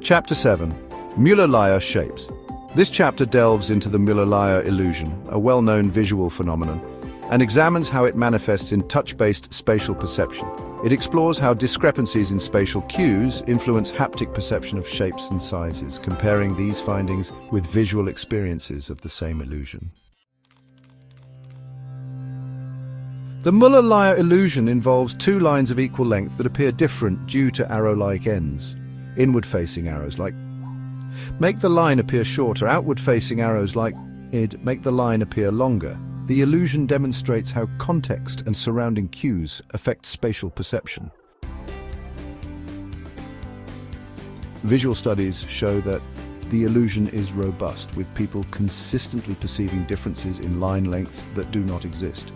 Chapter 7. Millar shapes. This chapter delves into the Millar illusion, a well-known visual phenomenon, and examines how it manifests in touch-based spatial perception. It explores how discrepancies in spatial cues influence haptic perception of shapes and sizes, comparing these findings with visual experiences of the same illusion. The Millar illusion involves two lines of equal length that appear different due to arrow-like ends. Inward-facing arrows like make the line appear shorter, outward-facing arrows like id make the line appear longer. The illusion demonstrates how context and surrounding cues affect spatial perception. Visual studies show that the illusion is robust, with people consistently perceiving differences in line lengths that do not exist.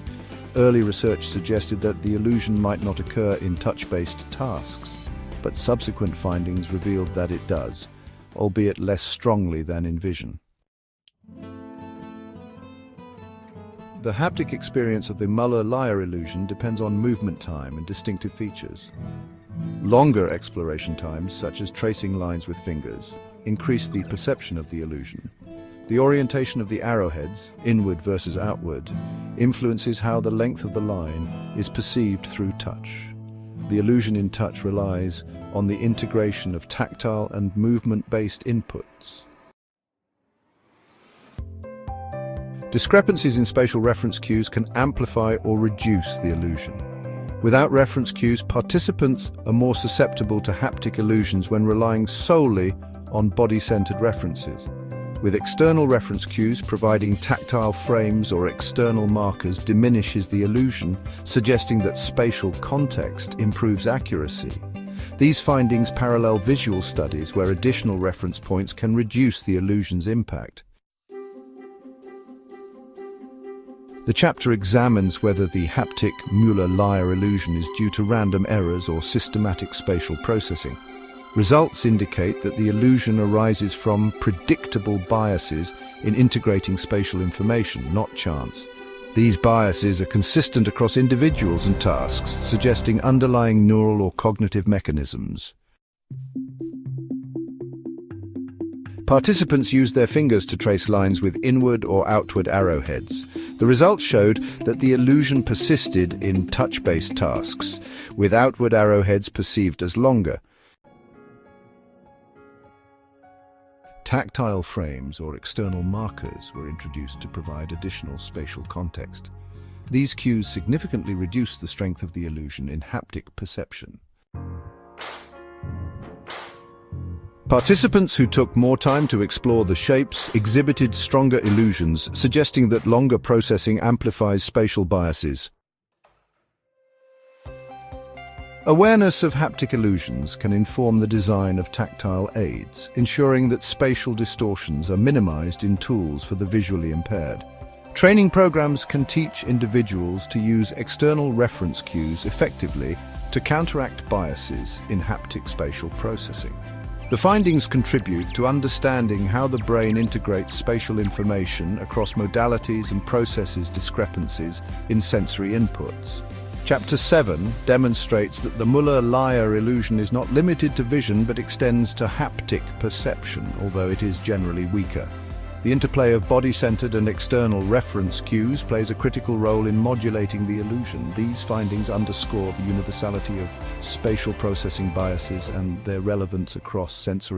Early research suggested that the illusion might not occur in touch-based tasks, but subsequent findings revealed that it does, albeit less strongly than in vision. The haptic experience of the Millar illusion depends on movement time and distinctive features. Longer exploration times, such as tracing lines with fingers, increase the perception of the illusion. The orientation of the arrowheads, inward versus outward, influences how the length of the line is perceived through touch. The illusion in touch relies on the integration of tactile and movement-based inputs. Discrepancies in spatial reference cues can amplify or reduce the illusion. Without reference cues, participants are more susceptible to haptic illusions when relying solely on body-centered references. With external reference cues, providing tactile frames or external markers diminishes the illusion, suggesting that spatial context improves accuracy. These findings parallel visual studies where additional reference points can reduce the illusion's impact. The chapter examines whether the haptic Millar illusion is due to random errors or systematic spatial processing. Results indicate that the illusion arises from predictable biases in integrating spatial information, not chance. These biases are consistent across individuals and tasks, suggesting underlying neural or cognitive mechanisms. Participants used their fingers to trace lines with inward or outward arrowheads. The results showed that the illusion persisted in touch-based tasks, with outward arrowheads perceived as longer. Tactile frames or external markers were introduced to provide additional spatial context. These cues significantly reduce the strength of the illusion in haptic perception. Participants who took more time to explore the shapes exhibited stronger illusions, suggesting that longer processing amplifies spatial biases. Awareness of haptic illusions can inform the design of tactile aids, ensuring that spatial distortions are minimized in tools for the visually impaired. Training programs can teach individuals to use external reference cues effectively to counteract biases in haptic spatial processing. The findings contribute to understanding how the brain integrates spatial information across modalities and processes discrepancies in sensory inputs. Chapter 7 demonstrates that the Millar illusion is not limited to vision but extends to haptic perception, although it is generally weaker. The interplay of body-centered and external reference cues plays a critical role in modulating the illusion. These findings underscore the universality of spatial processing biases and their relevance across sensory